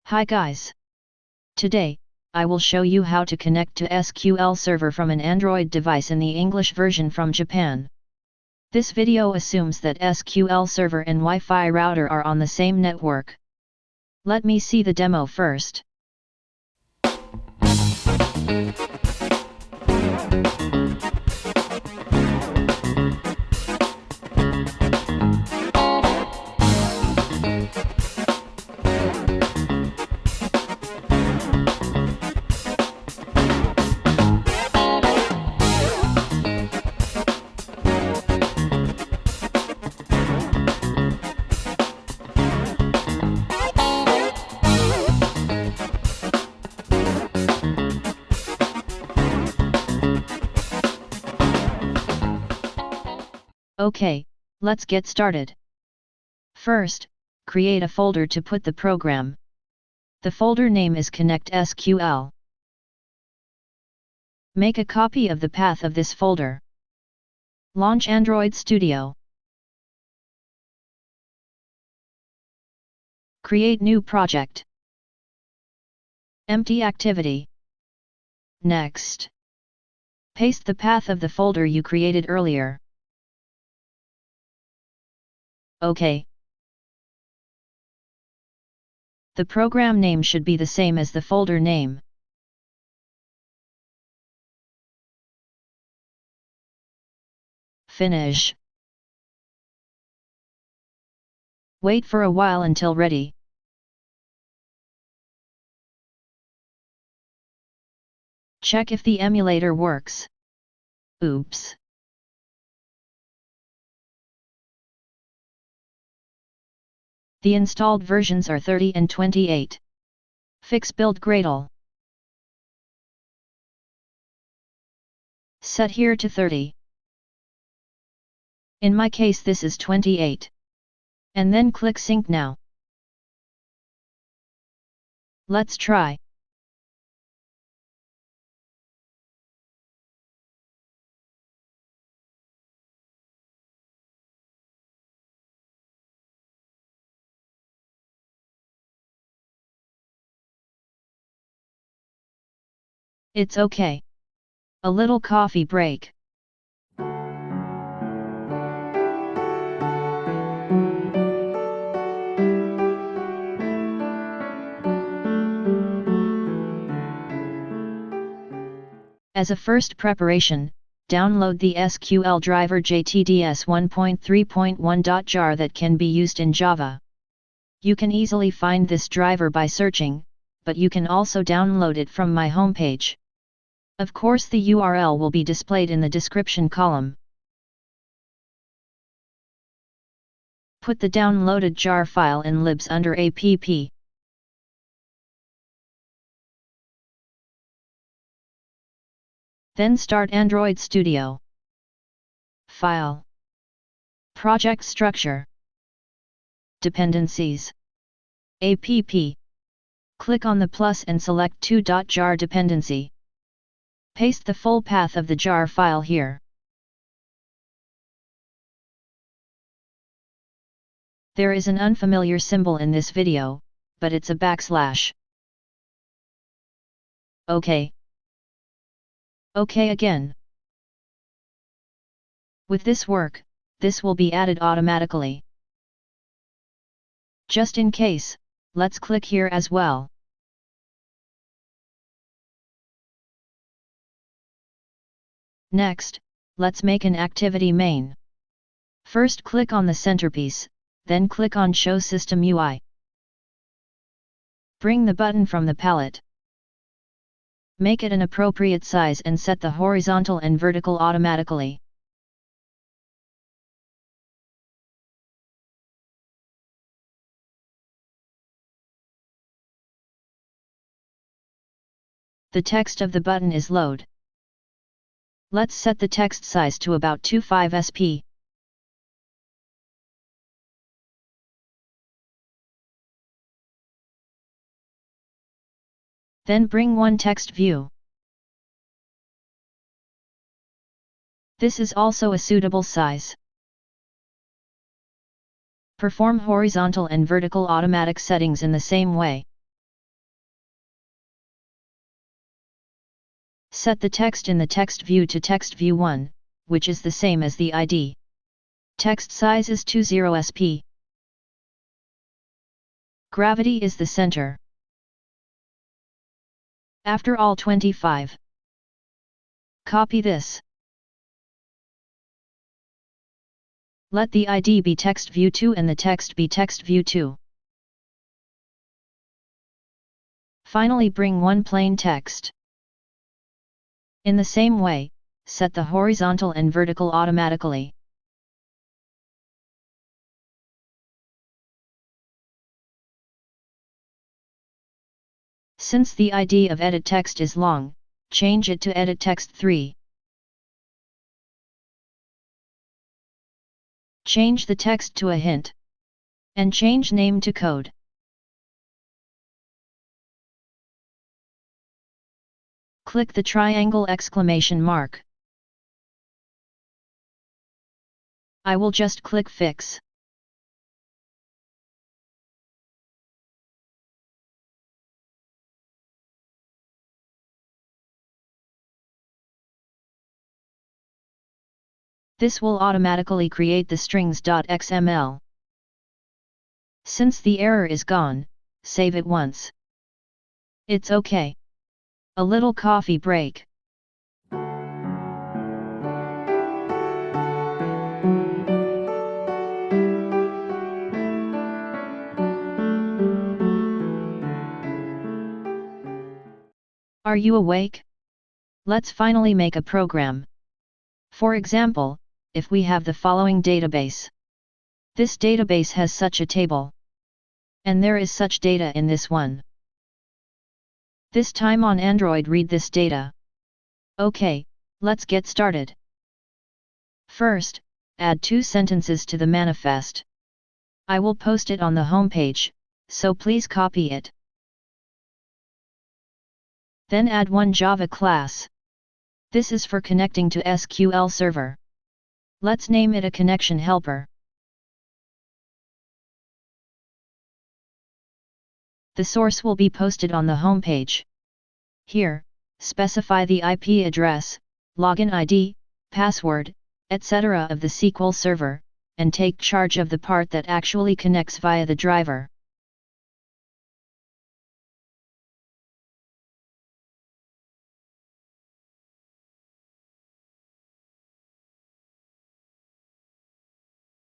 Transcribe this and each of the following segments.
Hi guys! Today, I will show you how to connect to SQL Server from an Android device in the English version from Japan. This video assumes that SQL Server and Wi-Fi router are on the same network. Let me see the demo first. Okay, let's get started. First, create a folder to put the program. The folder name is Connect SQL. Make a copy of the path of this folder. Launch Android Studio. Create new project. Empty activity. Next. Paste the path of the folder you created earlier. OK. The program name should be the same as the folder name. Finish. Wait for a while until ready. Check if the emulator works. Oops. The installed versions are 30 and 28. Fix build Gradle. Set here to 30. In my case this is 28. And then click Sync now. Let's try. It's okay. A little coffee break. As a first preparation, download the SQL driver JTDS 1.3.1.jar that can be used in Java. You can easily find this driver by searching, but you can also download it from my homepage. Of course the URL will be displayed in the description column. Put the downloaded jar file in libs under app. Then start Android Studio. File. Project structure. Dependencies. App. Click on the plus and select to.jar dependency. Paste the full path of the jar file here. There is an unfamiliar symbol in this video, but it's a backslash. OK. OK again. With this work, this will be added automatically. Just in case, let's click here as well. Next, let's make an activity main. First click on the centerpiece, then click on Show System UI. Bring the button from the palette. Make it an appropriate size and set the horizontal and vertical automatically. The text of the button is load. Let's set the text size to about 25 sp. Then bring one text view. This is also a suitable size. Perform horizontal and vertical automatic settings in the same way. Set the text in the text view to text view 1, which is the same as the ID. Text size is 20sp. Gravity is the center. After all 25. Copy this. Let the ID be text view 2 and the text be text view 2. Finally bring one plain text. In the same way, set the horizontal and vertical automatically. Since the ID of edit text is long, change it to edit text 3. Change the text to a hint. And change name to code. Click the triangle exclamation mark. I will just click Fix. This will automatically create the strings.xml. Since the error is gone, save it once. It's okay. A little coffee break. Are you awake? Let's finally make a program. For example, if we have the following database. This database has such a table. And there is such data in this one. This time on Android read this data. Okay, let's get started. First, add 2 sentences to the manifest. I will post it on the homepage, so please copy it. Then add one Java class. This is for connecting to SQL Server. Let's name it a connection helper. The source will be posted on the homepage. Here, specify the IP address, login ID, password, etc. of the SQL Server, and take charge of the part that actually connects via the driver.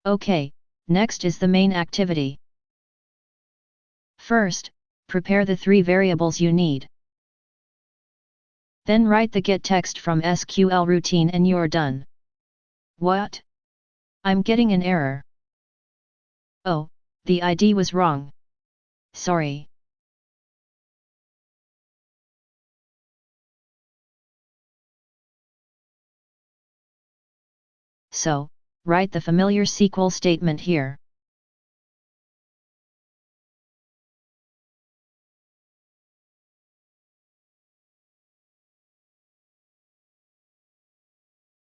Okay, next is the main activity. First, prepare the 3 variables you need. Then write the getText from SQL routine and you're done. What? I'm getting an error. Oh, the ID was wrong. Sorry. So, write the familiar SQL statement here.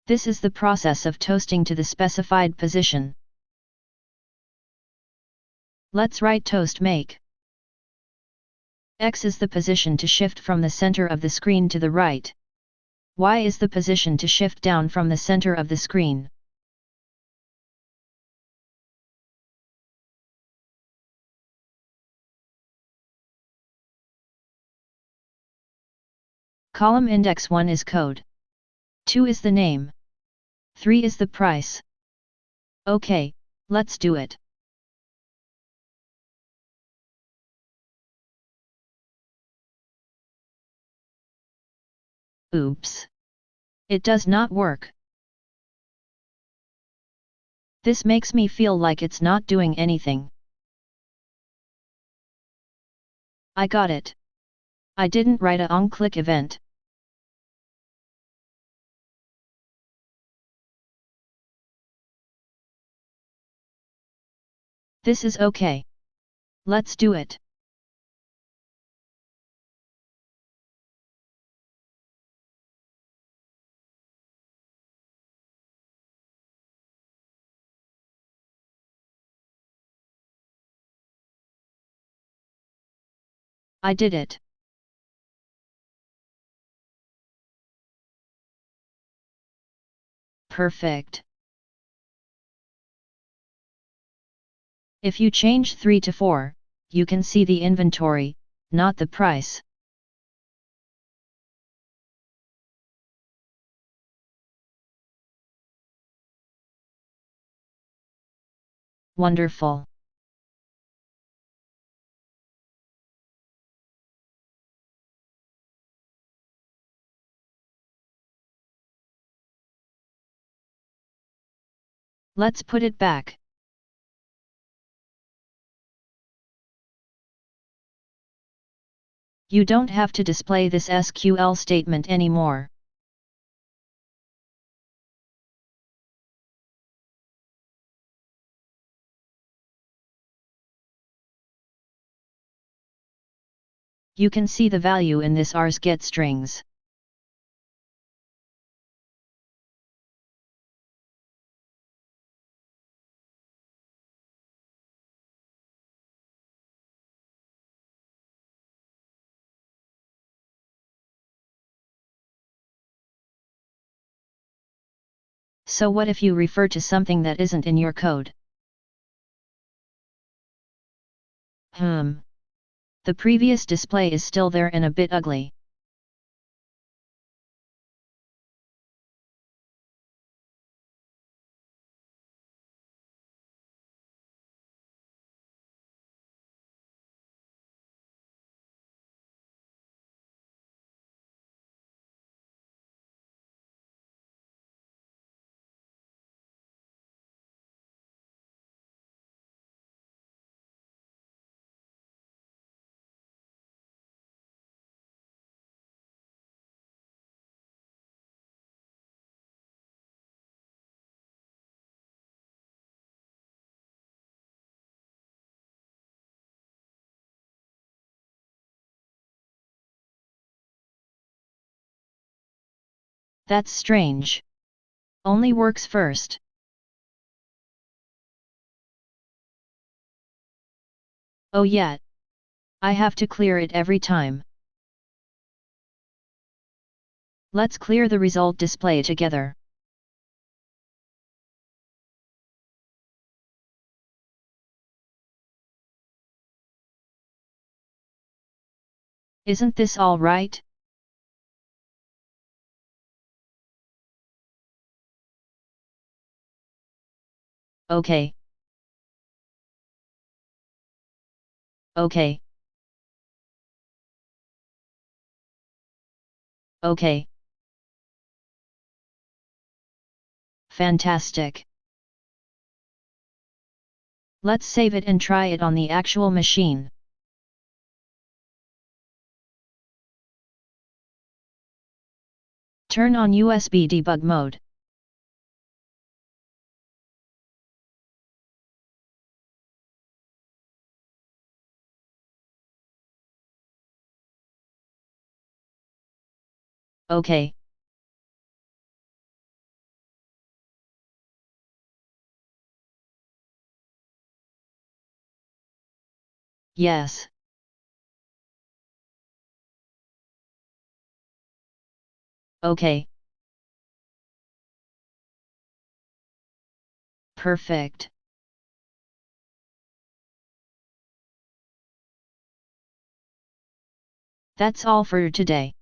This is the process of toasting to the specified position. Let's write toast make. X is the position to shift from the center of the screen to the right. Y is the position to shift down from the center of the screen. Column index 1 is code. 2 is the name. 3 is the price. Okay, let's do it. Oops. It does not work. This makes me feel like it's not doing anything. I got it. I didn't write a onClick event. This is okay. Let's do it. I did it. Perfect. If you change 3 to 4, you can see the inventory, not the price. Wonderful. Let's put it back. You don't have to display this SQL statement anymore. You can see the value in this rs get strings. So what if you refer to something that isn't in your code? The previous display is still there and a bit ugly. That's strange. Only works first. Oh yeah. I have to clear it every time. Let's clear the result display together. Isn't this all right? Okay. Okay. Okay. Fantastic. Let's save it and try it on the actual machine. Turn on USB debug mode. Okay. Yes. Okay. Perfect. That's all for today.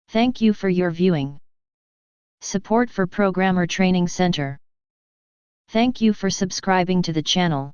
Thank you for your viewing. Support for Programmer Training Center. Thank you for subscribing to the channel.